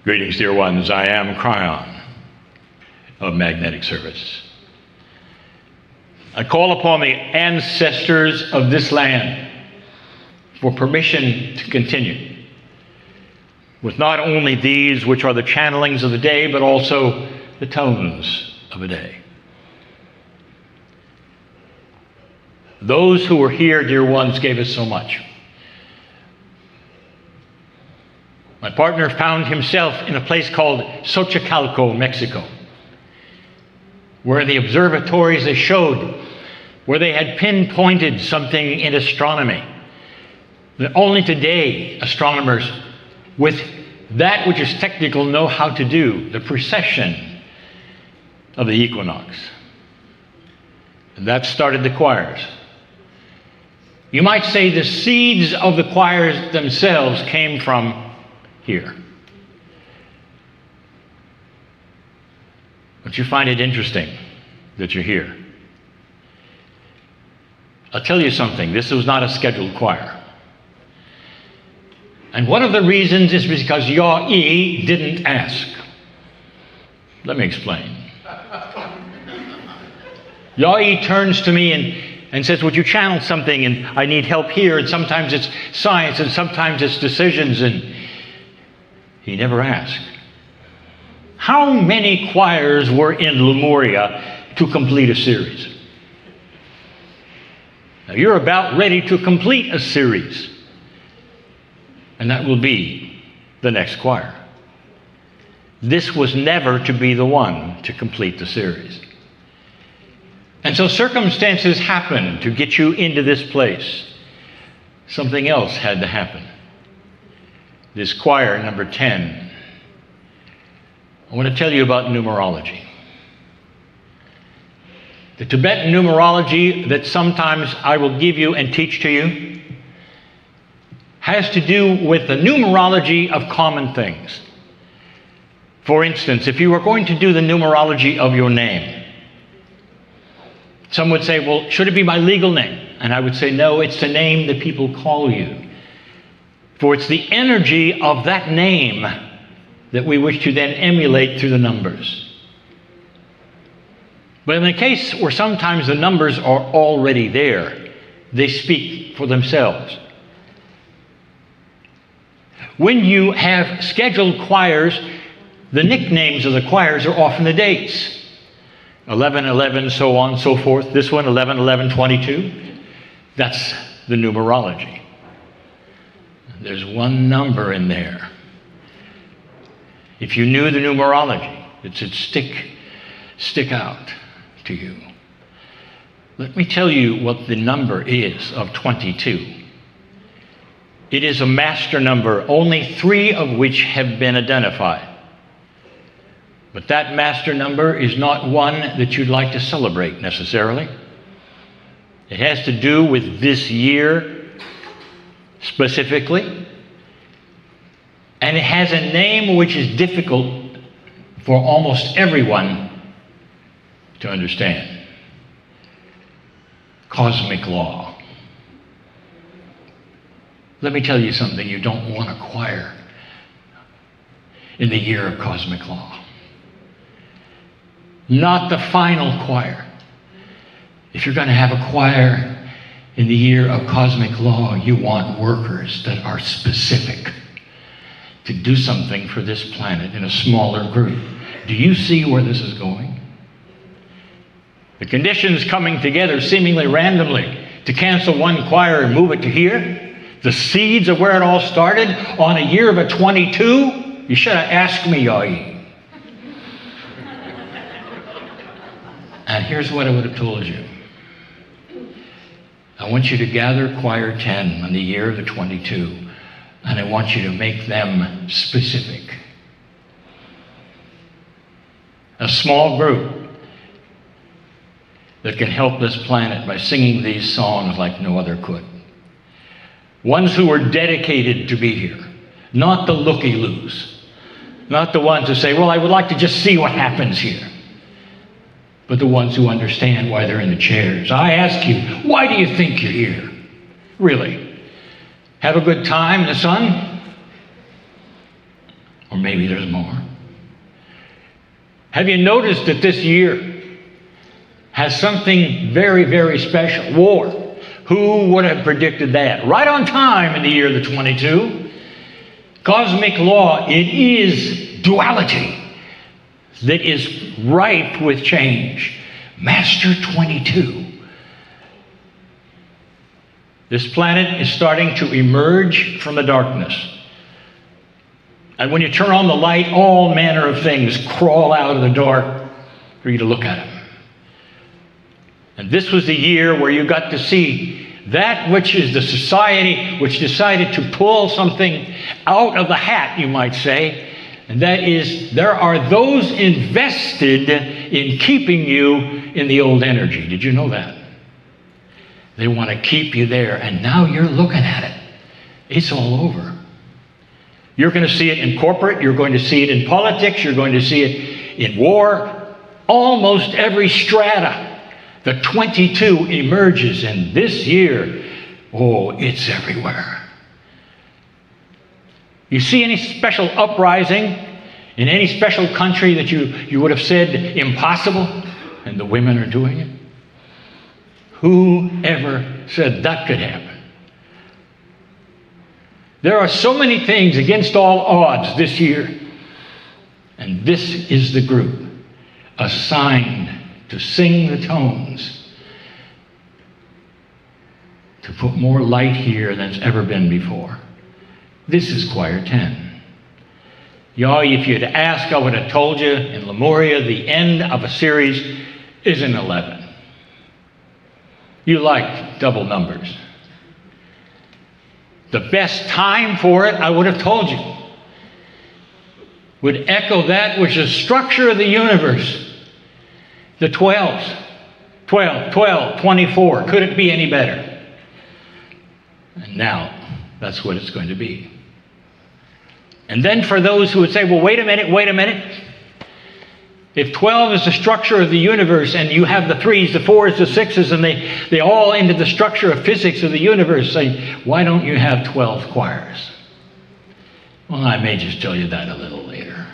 Greetings, dear ones. I am Cryon of Magnetic Service. I call upon the ancestors of this land for permission to continue with not only these, which are the channelings of the day, but also the tones of the day. Those who were here, dear ones, gave us so much. My partner found himself in a place called Xochicalco, Mexico, where the observatories they showed, where they had pinpointed something in astronomy that only today astronomers with that which is technical know how to do, the precession of the equinox. And that started the choirs. You might say the seeds of the choirs themselves came from here. But you find it interesting that you're here. I'll tell you something, this was not a scheduled choir. And one of the reasons is because Yah-E didn't ask. Let me explain. Yah-E turns to me and says, would you channel something, and I need help here, and sometimes it's science, and sometimes it's decisions, and he never asked. How many choirs were in Lemuria to complete a series? Now you're about ready to complete a series, and that will be the next choir. This was never to be the one to complete the series. And so circumstances happened to get you into this place. Something else had to happen. This choir, number 10, I want to tell you about numerology. The Tibetan numerology that sometimes I will give you and teach to you has to do with the numerology of common things. For instance, if you were going to do the numerology of your name, some would say, well, should it be my legal name? And I would say, no, it's the name that people call you. For it's the energy of that name that we wish to then emulate through the numbers. But in the case where sometimes the numbers are already there, they speak for themselves. When you have scheduled choirs, the nicknames of the choirs are often the dates. 11/11, so on and so forth. This one, 11/11/22. That's the numerology. There's one number in there. If you knew the numerology, it should stick out to you. Let me tell you what the number is of 22. It is a master number, only 3 of which have been identified. But that master number is not one that you'd like to celebrate necessarily. It has to do with this year specifically. And it has a name which is difficult for almost everyone to understand. Cosmic law. Let me tell you something, you don't want a choir in the year of cosmic law. Not the final choir. If you're going to have a choir in the year of cosmic law, you want workers that are specific to do something for this planet in a smaller group. Do you see where this is going? The conditions coming together seemingly randomly to cancel one choir and move it to here. The seeds of where it all started on a year of a 22. You should have asked me, Yah-E. And here's what I would have told you. I want you to gather choir 10 on the year of the 22, and I want you to make them specific. A small group that can help this planet by singing these songs like no other could. Ones who are dedicated to be here, not the looky-loos, not the ones who say, well, I would like to just see what happens here. But the ones who understand why they're in the chairs. I ask you, why do you think you're here? Really? Have a good time in the sun? Or maybe there's more. Have you noticed that this year has something very, very special? War. Who would have predicted that? Right on time in the year the 22. Cosmic law, it is duality that is ripe with change. Master 22. This planet is starting to emerge from the darkness. And when you turn on the light, all manner of things crawl out of the dark for you to look at them. And this was the year where you got to see that which is the society which decided to pull something out of the hat, you might say. And that is, there are those invested in keeping you in the old energy. Did you know that? They want to keep you there. And now you're looking at it. It's all over. You're going to see it in corporate. You're going to see it in politics. You're going to see it in war. Almost every strata. The 22 emerges, and this year, oh, it's everywhere. You see any special uprising in any special country that you would have said impossible, and the women are doing it? Who ever said that could happen? There are so many things against all odds this year, and this is the group assigned to sing the tones, to put more light here than's ever been before. This is choir 10. Y'all, if you'd asked, I would have told you in Lemuria the end of a series is in 11. You like double numbers. The best time for it, I would have told you, would echo that which is the structure of the universe. The 12s. 12, 12, 24. Could it be any better? And now, that's what it's going to be. And then for those who would say, well, wait a minute. If 12 is the structure of the universe, and you have the 3s, the 4s, the 6s, and they all into the structure of physics of the universe, say, why don't you have 12 choirs? Well, I may just tell you that a little later.